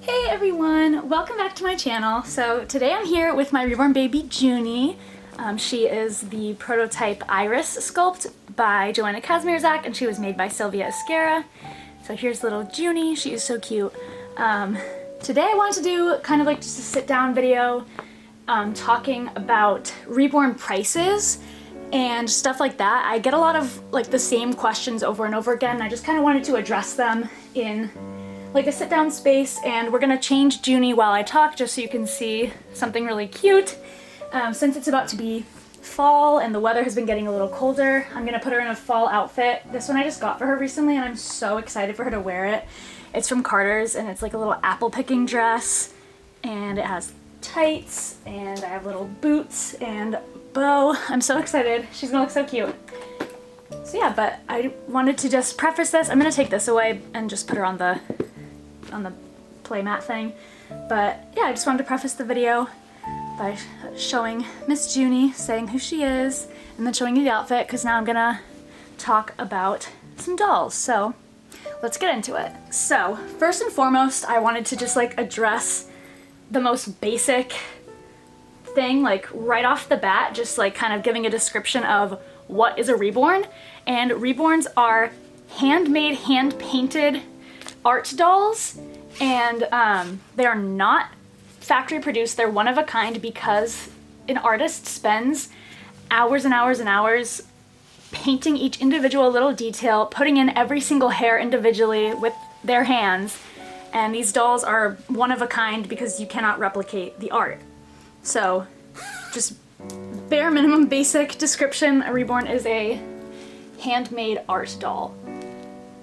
Hey everyone, welcome back to my channel. So today I'm here with my reborn baby Junie. She is the prototype iris sculpt by Joanna Kazmierzak, and she was made by Sylvia Esquerra. So here's little Junie, she is so cute. Today I wanted to do kind of like just a sit down video talking about reborn prices and stuff like that. I get a lot of like the same questions over and over again, and I just kind of wanted to address them in like a sit down space, and we're gonna change Junie while I talk just so you can see something really cute. Since it's about to be fall and the weather has been getting a little colder, I'm gonna put her in a fall outfit. This one I just got for her recently and I'm so excited for her to wear it. It's from Carter's and it's like a little apple picking dress, and it has tights, and I have little boots and bow. I'm so excited. She's gonna look so cute. So yeah, but I wanted to just preface this. I'm gonna take this away and just put her on the playmat thing. But yeah, I just wanted to preface the video by showing Miss Junie, saying who she is, and then showing you the outfit, because now I'm gonna talk about some dolls. So let's get into it. So first and foremost, I wanted to just like address the most basic thing, like right off the bat, just like kind of giving a description of what is a reborn. And reborns are handmade, hand-painted art dolls, and they are not factory produced. They're one of a kind because an artist spends hours and hours and hours painting each individual little detail, putting in every single hair individually with their hands, and these dolls are one of a kind because you cannot replicate the art. So just bare minimum basic description, a reborn is a handmade art doll.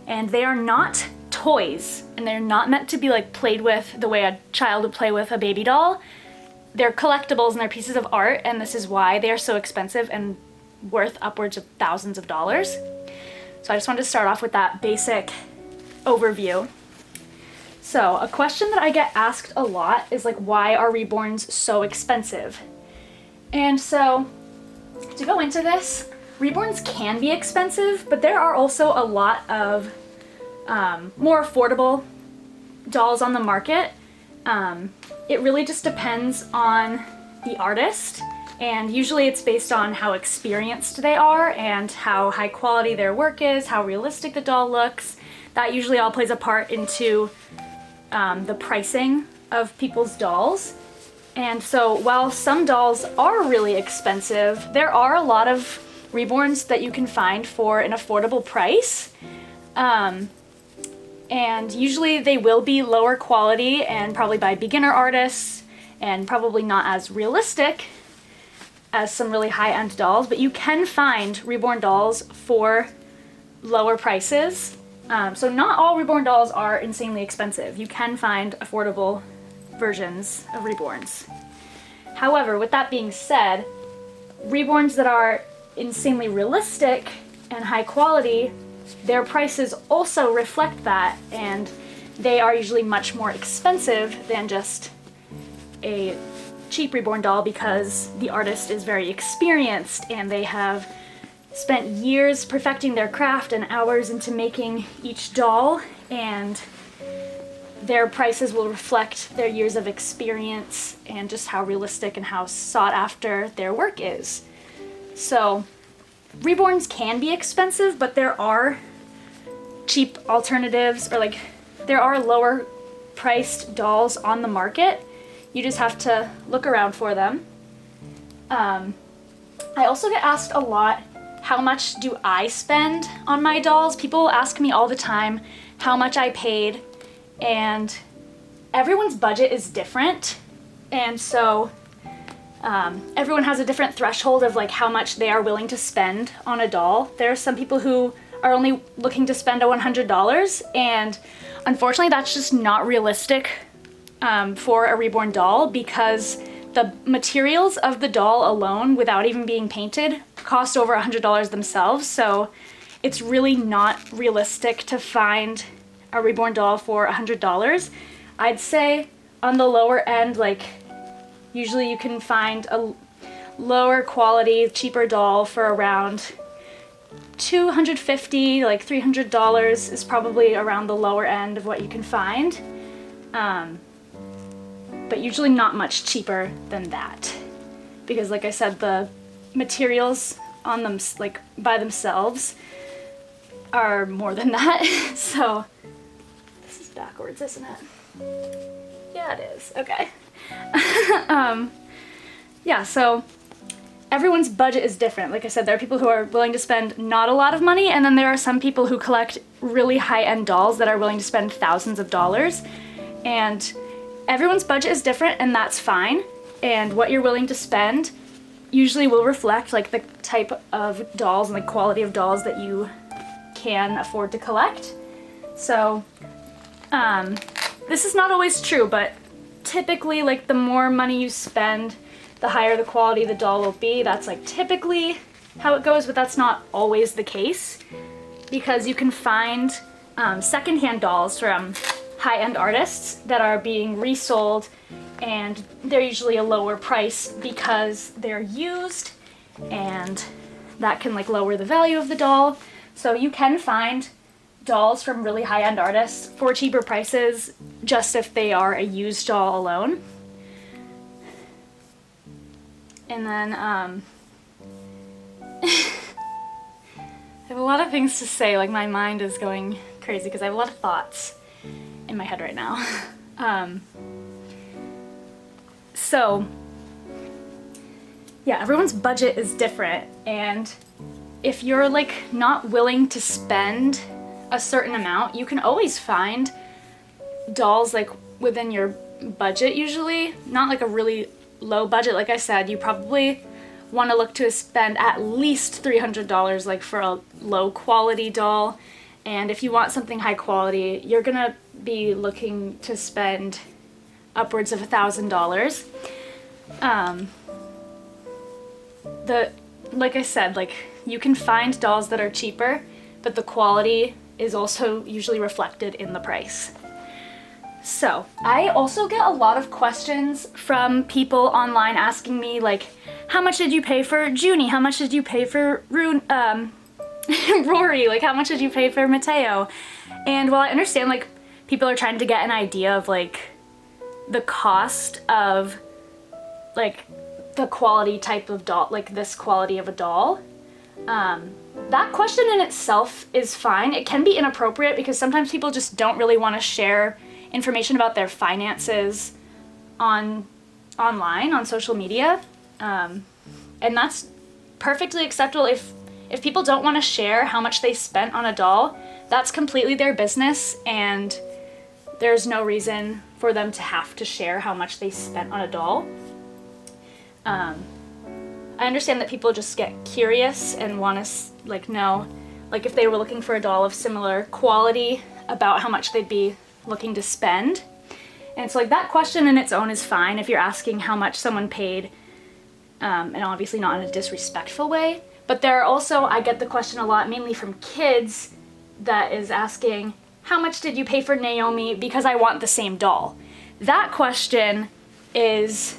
And they are not toys, and they're not meant to be like played with the way a child would play with a baby doll. They're collectibles and they're pieces of art, and this is why they are so expensive and worth upwards of thousands of dollars. So I just wanted to start off with that basic overview. So a question that I get asked a lot is like, why are reborns so expensive? And so to go into this, reborns can be expensive, but there are also a lot of more affordable dolls on the market. It really just depends on the artist, and usually it's based on how experienced they are and how high quality their work is, how realistic the doll looks. That usually all plays a part into the pricing of people's dolls. And so while some dolls are really expensive, there are a lot of reborns that you can find for an affordable price. And usually they will be lower quality and probably by beginner artists and probably not as realistic as some really high-end dolls, but you can find reborn dolls for lower prices. So not all reborn dolls are insanely expensive. You can find affordable versions of reborns. However, with that being said, reborns that are insanely realistic and high quality, their prices also reflect that, and they are usually much more expensive than just a cheap reborn doll because the artist is very experienced and they have spent years perfecting their craft and hours into making each doll, and their prices will reflect their years of experience and just how realistic and how sought after their work is. So reborns can be expensive, but there are cheap alternatives, or like there are lower priced dolls on the market. You just have to look around for them. I also get asked a lot, how much do I spend on my dolls? People ask me all the time how much I paid, and everyone's budget is different, and so everyone has a different threshold of like how much they are willing to spend on a doll. There are some people who are only looking to spend $100, and unfortunately that's just not realistic for a reborn doll, because the materials of the doll alone, without even being painted, cost over $100 themselves. So it's really not realistic to find a reborn doll for $100. I'd say on the lower end, like usually you can find a lower quality, cheaper doll for around $250, like $300 is probably around the lower end of what you can find. but usually not much cheaper than that. Because like I said, the materials on them, like by themselves, are more than that. So, this is backwards, isn't it? Yeah, it is. Okay. Yeah, so everyone's budget is different. Like I said, there are people who are willing to spend not a lot of money, and then there are some people who collect really high-end dolls that are willing to spend thousands of dollars. And everyone's budget is different, and that's fine. And what you're willing to spend usually will reflect like the type of dolls and the quality of dolls that you can afford to collect. So, this is not always true, but typically, like, the more money you spend, the higher the quality the doll will be. That's like typically how it goes, but that's not always the case, because you can find secondhand dolls from high-end artists that are being resold, and they're usually a lower price because they're used, and that can like lower the value of the doll. So you can find dolls from really high-end artists for cheaper prices just if they are a used doll alone. And then, I have a lot of things to say, like my mind is going crazy because I have a lot of thoughts in my head right now. So, yeah, everyone's budget is different, and if you're like not willing to spend a certain amount, you can always find dolls like within your budget usually, not like a really low budget. Like I said, you probably want to look to spend at least $300 like for a low quality doll, and if you want something high quality, you're gonna be looking to spend upwards of $1,000. Like I said, like you can find dolls that are cheaper, but the quality is also usually reflected in the price. So, I also get a lot of questions from people online asking me, like, how much did you pay for Junie? How much did you pay for Rory? Like, how much did you pay for Mateo? And while I understand, like, people are trying to get an idea of, like, the cost of, like, the quality type of doll, like this quality of a doll, that question in itself is fine. It can be inappropriate because sometimes people just don't really want to share information about their finances online, on social media, and that's perfectly acceptable. If people don't want to share how much they spent on a doll, that's completely their business, and there's no reason for them to have to share how much they spent on a doll. I understand that people just get curious and want to like know, like if they were looking for a doll of similar quality, about how much they'd be looking to spend. And so like that question in its own is fine if you're asking how much someone paid, and obviously not in a disrespectful way. But there are also, I get the question a lot, mainly from kids, that is asking, how much did you pay for Naomi because I want the same doll? That question is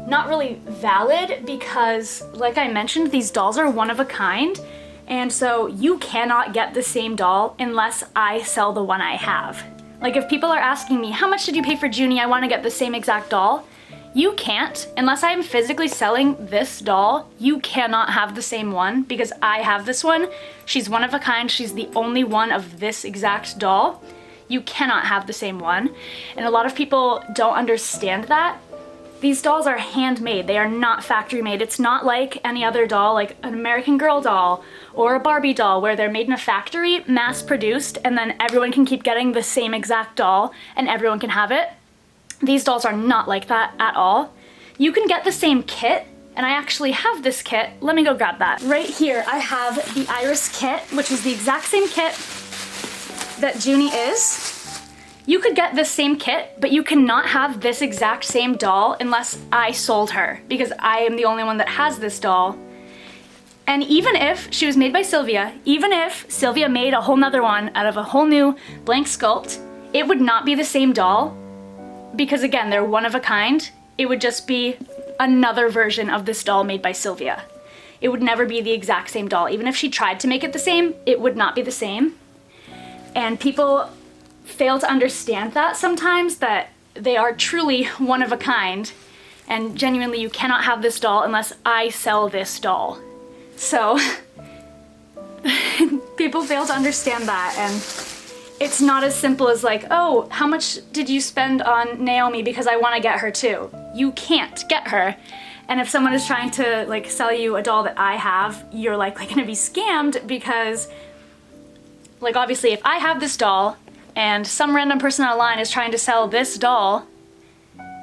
not really valid because, like I mentioned, these dolls are one of a kind, and so you cannot get the same doll unless I sell the one I have. Like if people are asking me, how much did you pay for Junie? I want to get the same exact doll. You can't, unless I'm physically selling this doll, you cannot have the same one because I have this one. She's one of a kind, she's the only one of this exact doll. You cannot have the same one. And a lot of people don't understand that. These dolls are handmade, they are not factory made. It's not like any other doll, like an American Girl doll or a Barbie doll, where they're made in a factory, mass produced, and then everyone can keep getting the same exact doll and everyone can have it. These dolls are not like that at all. You can get the same kit, and I actually have this kit. Let me go grab that. Right here, I have the Iris kit, which is the exact same kit that Junie is. You could get this same kit, but you cannot have this exact same doll unless I sold her, because I am the only one that has this doll. And even if she was made by Sylvia, even if Sylvia made a whole nother one out of a whole new blank sculpt, it would not be the same doll, because again, they're one of a kind. It would just be another version of this doll made by Sylvia. It would never be the exact same doll. Even if she tried to make it the same, it would not be the same. And people fail to understand that sometimes, that they are truly one of a kind, and genuinely you cannot have this doll unless I sell this doll. So people fail to understand that, and it's not as simple as like, oh, how much did you spend on Naomi because I want to get her too? You can't get her. And if someone is trying to like sell you a doll that I have, you're likely gonna be scammed, because like obviously if I have this doll and some random person online is trying to sell this doll,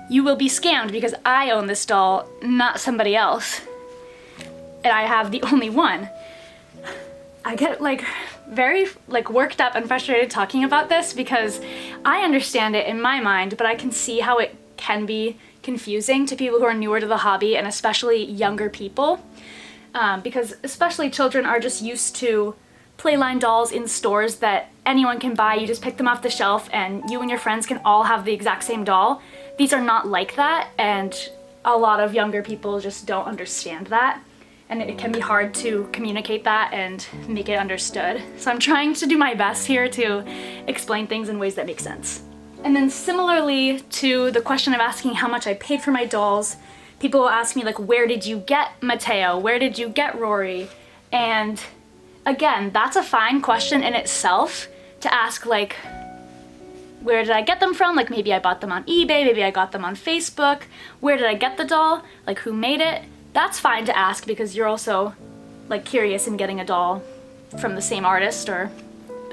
you will be scammed because I own this doll, not somebody else. And I have the only one. I get like very like worked up and frustrated talking about this because I understand it in my mind, but I can see how it can be confusing to people who are newer to the hobby, and especially younger people, because especially children are just used to playline dolls in stores that anyone can buy. You just pick them off the shelf and you and your friends can all have the exact same doll. These are not like that, and a lot of younger people just don't understand that, and it can be hard to communicate that and make it understood. So I'm trying to do my best here to explain things in ways that make sense. And then similarly to the question of asking how much I paid for my dolls, people will ask me like, where did you get Mateo? Where did you get Rory? And again, that's a fine question in itself to ask, like, where did I get them from? Like maybe I bought them on eBay, maybe I got them on Facebook. Where did I get the doll? Like who made it? That's fine to ask because you're also like curious in getting a doll from the same artist or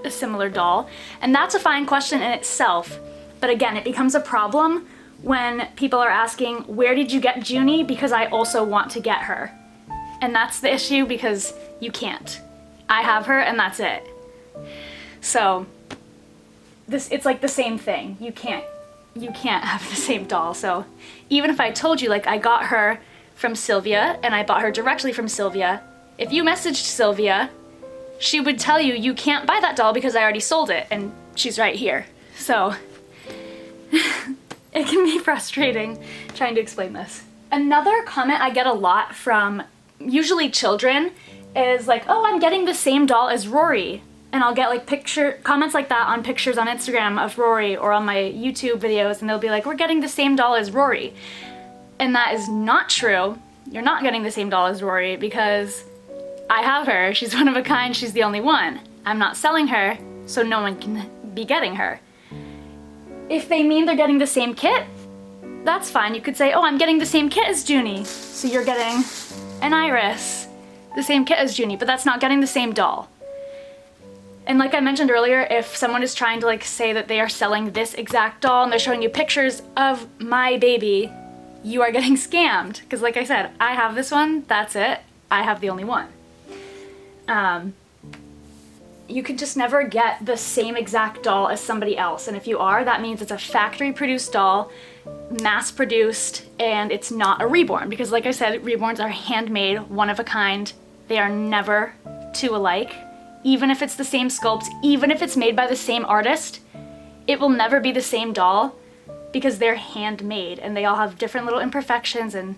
a similar doll. And that's a fine question in itself. But again, it becomes a problem when people are asking, where did you get Junie? Because I also want to get her. And that's the issue, because you can't. I have her and that's it. So it's like the same thing. You can't have the same doll. So even if I told you like I got her from Sylvia and I bought her directly from Sylvia, if you messaged Sylvia, she would tell you you can't buy that doll because I already sold it and she's right here. So it can be frustrating trying to explain this. Another comment I get a lot from usually children is like, oh, I'm getting the same doll as Rory. And I'll get like comments like that on pictures on Instagram of Rory or on my YouTube videos, and they'll be like, we're getting the same doll as Rory. And that is not true. You're not getting the same doll as Rory because I have her. She's one of a kind. She's the only one. I'm not selling her, so no one can be getting her. If they mean they're getting the same kit, that's fine. You could say, oh, I'm getting the same kit as Junie. So you're getting an Iris, the same kit as Junie, but that's not getting the same doll. And like I mentioned earlier, if someone is trying to like say that they are selling this exact doll and they're showing you pictures of my baby, you are getting scammed. Because like I said, I have this one, that's it. I have the only one. You could just never get the same exact doll as somebody else. And if you are, that means it's a factory produced doll, mass produced, and it's not a reborn. Because like I said, reborns are handmade, one of a kind. They are never two alike. Even if it's the same sculpt, even if it's made by the same artist, it will never be the same doll because they're handmade and they all have different little imperfections and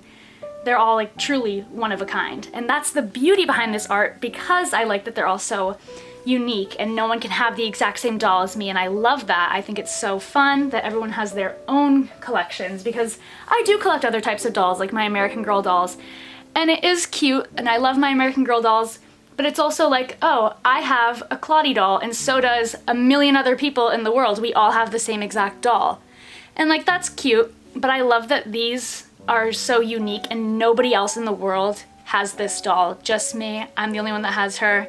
they're all like truly one of a kind. And that's the beauty behind this art, because I like that they're all so unique and no one can have the exact same doll as me, and I love that. I think it's so fun that everyone has their own collections, because I do collect other types of dolls like my American Girl dolls, and it is cute and I love my American Girl dolls, but it's also like, oh, I have a Claudie doll and so does a million other people in the world. We all have the same exact doll. And like, that's cute, but I love that these are so unique and nobody else in the world has this doll, just me. I'm the only one that has her,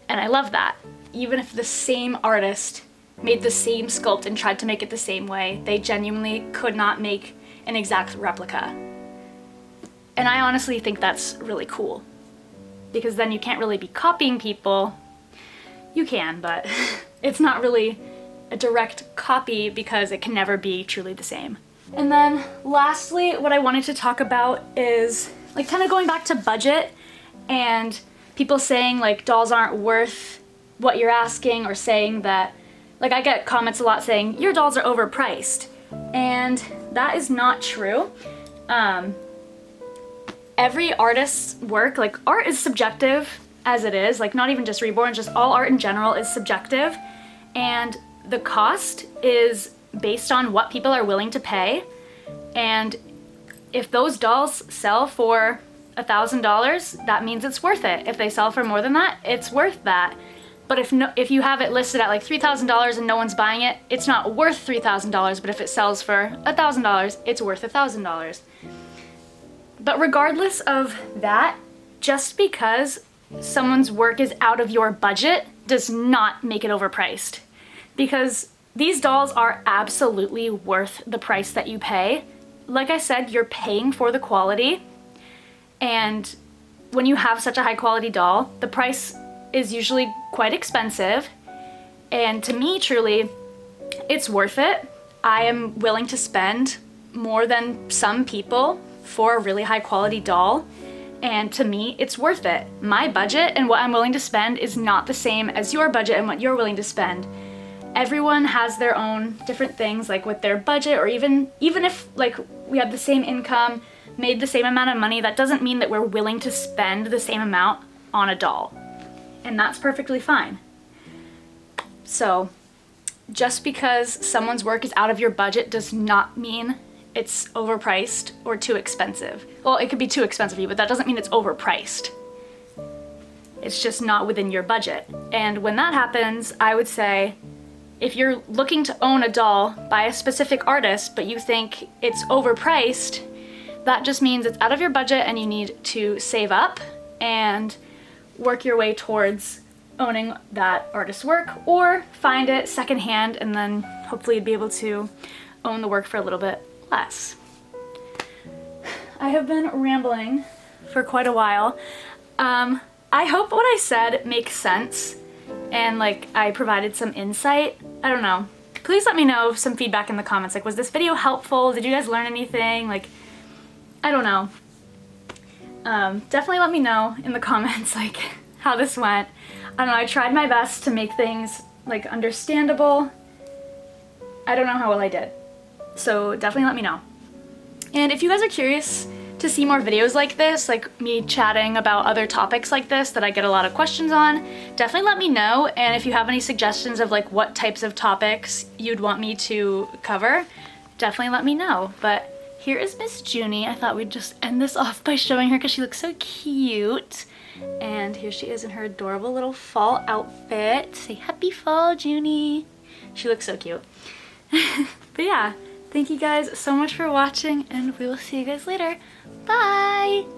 and I love that. Even if the same artist made the same sculpt and tried to make it the same way, they genuinely could not make an exact replica. And I honestly think that's really cool, because then you can't really be copying people. You can, but it's not really a direct copy because it can never be truly the same. And then lastly, what I wanted to talk about is like kind of going back to budget and people saying like dolls aren't worth what you're asking, or saying that, like I get comments a lot saying your dolls are overpriced, and that is not true. Every artist's work, like art is subjective as it is, like not even just Reborn, just all art in general is subjective, and the cost is based on what people are willing to pay, and if those dolls sell for $1,000, that means it's worth it. If they sell for more than that, it's worth that. But if you have it listed at like $3,000 and no one's buying it, it's not worth $3,000, but if it sells for $1,000, it's worth $1,000. But regardless of that, just because someone's work is out of your budget does not make it overpriced. Because these dolls are absolutely worth the price that you pay. Like I said, you're paying for the quality, and when you have such a high quality doll, the price is usually quite expensive, and to me, truly, it's worth it. I am willing to spend more than some people for a really high quality doll, and to me, it's worth it. My budget and what I'm willing to spend is not the same as your budget and what you're willing to spend. Everyone has their own different things, like with their budget, or even if like we have the same income, made the same amount of money, that doesn't mean that we're willing to spend the same amount on a doll. And that's perfectly fine. So just because someone's work is out of your budget does not mean it's overpriced or too expensive. Well, it could be too expensive for you, but that doesn't mean it's overpriced. It's just not within your budget. And when that happens, I would say, if you're looking to own a doll by a specific artist, but you think it's overpriced, that just means it's out of your budget and you need to save up and work your way towards owning that artist's work, or find it secondhand and then hopefully you'd be able to own the work for a little bit less. I have been rambling for quite a while. I hope what I said makes sense and like I provided some insight. I don't know. Please let me know some feedback in the comments. Like, was this video helpful? Did you guys learn anything? Like, I don't know. Definitely let me know in the comments like how this went. I don't know, I tried my best to make things like understandable. I don't know how well I did. So definitely let me know. And if you guys are curious to see more videos like this, like me chatting about other topics like this that I get a lot of questions on, definitely let me know. And if you have any suggestions of like what types of topics you'd want me to cover, definitely let me know. But here is Miss Junie. I thought we'd just end this off by showing her because she looks so cute. And here she is in her adorable little fall outfit. Say happy fall, Junie. She looks so cute. But yeah, thank you guys so much for watching, and we will see you guys later. Bye!